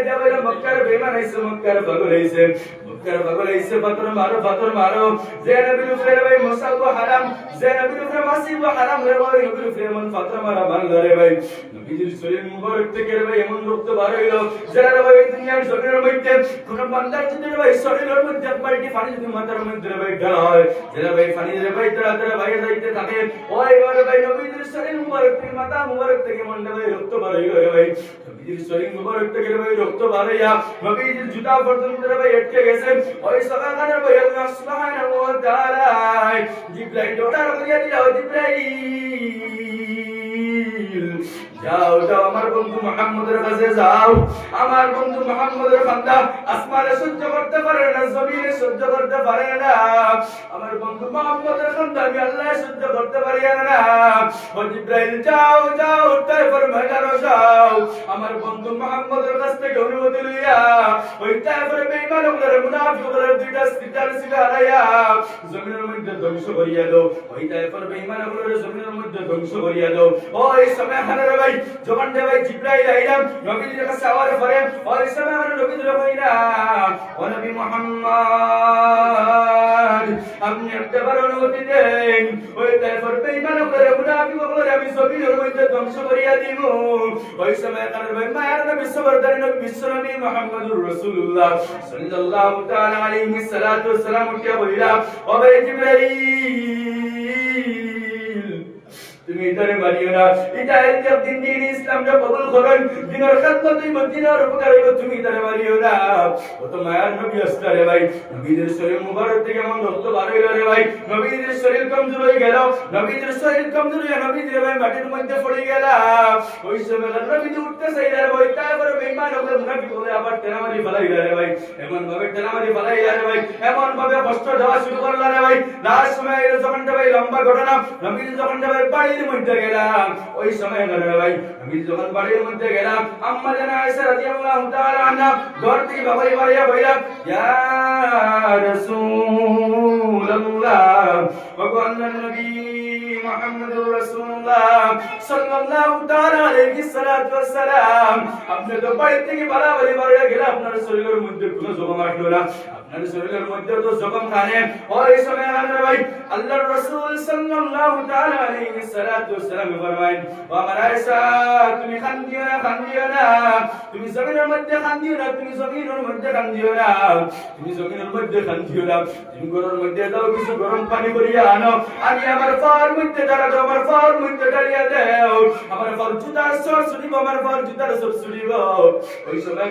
যাবে মক্কার বেঈমান হইছে মক্কার পাগল হইছে মক্কার পাগল হইছে পাথর মারো যে নবীর উপরে ভাই মুসাব হারাম যে নবীর উপরে মাসিব হারাম রে ভাই নবীর উপরে এমন পাথর মারা বান্দা রে ভাই নবীর শরীর মুবারক থেকে ভাই এমন রক্ত বার হইলো যারা ভাই দুনিয়ার জমিনের মধ্যে কোন বান্দার যদি ভাই শরীরের মধ্যে পাল্টি পানি যদি মাথার মধ্যে ভাই ঢালা হয় যারা ভাই পানি রে ভাই তারা ভাই যাইতে থাকে ওই ভাই নবীর শরীর মুবারক থেকে মাথা মুবারক থেকে মন্ডা ভাই রক্ত বার হইলো রে ভাই নবীর শরীর মুবারক থেকে ভাই রক্ত বার হইয়া নবীর জুতা পর্যন্ত ভাই আটকে গেছে ওই সকালের ভাই আল্লাহ সুবহানাহু ওয়া তাআলা জিবরাইল অর্ডার করিয়া দিল জিবরাইল যাও আমার বন্ধু মুহাম্মদের কাছে যাও আমার বন্ধু মুহাম্মদের বান্দা আসমানে সহ্য করতে পারে না জমিনে সহ্য করতে পারে না আমার বন্ধু মুহাম্মদের বান্দা আমি আল্লাহ সহ্য করতে পারি না ও জিবরাইল যাও তাইফের ময়দানে যাও আমার বন্ধু মুহাম্মদের কাছ থেকে অনুমতি লইয়া ওই তাইফের বেঈমানদের মুনাফিকদের দুইটা সিগারায়া জমিনের মধ্যে ধ্বংস করিয়া দাও ওই তাইফের বেঈমানদের জমিনের মধ্যে ধ্বংস করিয়া দাও ওই সময় হানারে ভাই যখন ভাই জিবরাইল আইলাম নবীর কাছে আওয়াজ করে ওই সময় আমার নবী কইরা ও নবী মুহাম্মদ আপনি একটা বার অনুমতি দেন ওই তাইফের বেঈমানদের মুনাফিকদের আমি জমিনের মধ্যে ধ্বংস করিয়া দিব ওই সময় হানারে ভাই মায়ের নবী সবরদার নবী বিশ্বনবী মুহাম্মদুর রাসূলুল্লাহ সাল্লাল্লাহু তাআলা আলাইহি সাল্লাতু ওয়াসসালাম কে বলিলা ও ভাই জিবরাইল তুমি ইতারে মারিও না ইতারে দিন ইসলামটা কবুল করেন দিনের খেদমতই মদিনার উপকার হইব তুমি ইতারে মারিও না ও তো মায়ার নবী আসলে ভাই নবীদের শরীর মুবারক থেকে এমন রক্ত বার হইল রে ভাই নবীদের শরীর কমজোর হয়ে গেল নবীদের শরীর কমজোর হয়ে নবীদের ভাই মাটির মধ্যে পড়ে গেল ওই সময় নবীজি উঠতে চাইলে রে ভাই তারপরে বেঈমান হয়ে মুনাফিক হয়ে আবার তেলামারি ফলাইলা রে ভাই এমন ভাবে তেলামারি ফলাইলা রে ভাই এমন ভাবে কষ্ট দেওয়া শুরু করলা রে ভাই লাস্ট সময় এর যখন ভাই লম্বা ঘটনা নবীজি যখন ভাই বাড়ির মধ্যে গেলাম ওই সময় গেল ভাই আমি যখন বাড়ির মধ্যে গেলাম আম্মা জানা আয়েশা রাদিয়াল্লাহু তাআলা আনহা ঘর থেকে বাবাই বাড়িয়া বইলা ইয়া রাসূলুল্লাহ ভগবান নবী মুহাম্মদুর রাসূলুল্লাহ সাল্লাল্লাহু তাআলা আলাইহি সাল্লাতু ওয়াসসালাম আপনি তো বাড়ি থেকে বাড়াবাড়ি বাড়িয়া গেলে আপনার শরীরের মধ্যে কোনো জখম আসলো না আপনার শরীরের মধ্যে তো জখম খানে ওই সময় আনন্দ ভাই আল্লাহর রাসূল সাল্লাল্লাহু তাআলা আলাইহি সাল্লাতু ওয়াসসালাম ফরমায়েন ও আমার আয়েশা তুমি কান্দিও না তুমি জমিনের মধ্যে কান্দিও না তুমি জমিনের মধ্যে কান্দিও না তুমি জমিনের মধ্যে কান্দিও না তুমি ঘরের মধ্যে দাও কিছু গরম পানি করিয়া আনো আমি আমার পার মধ্যে দাঁড়াও আমার পার মধ্যে দাঁড়িয়ে দাও আমার পার জুতার সর শুনিব আমার পার জুতার সর শুনিব ওই সময়